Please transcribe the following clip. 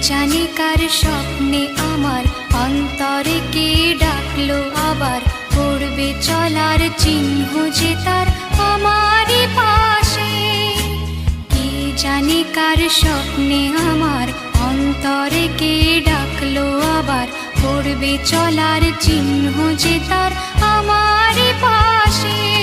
জানি কার স্বপ্নে আমার অন্তরে কে ডাকলো আবার, পড়বে চলার চিহ্ন যে তার আমারই পাশে। কে জানি কার স্বপ্নে আমার অন্তরে কে ডাকলো আবার, পড়বে চলার চিহ্ন যে তার আমারই পাশে।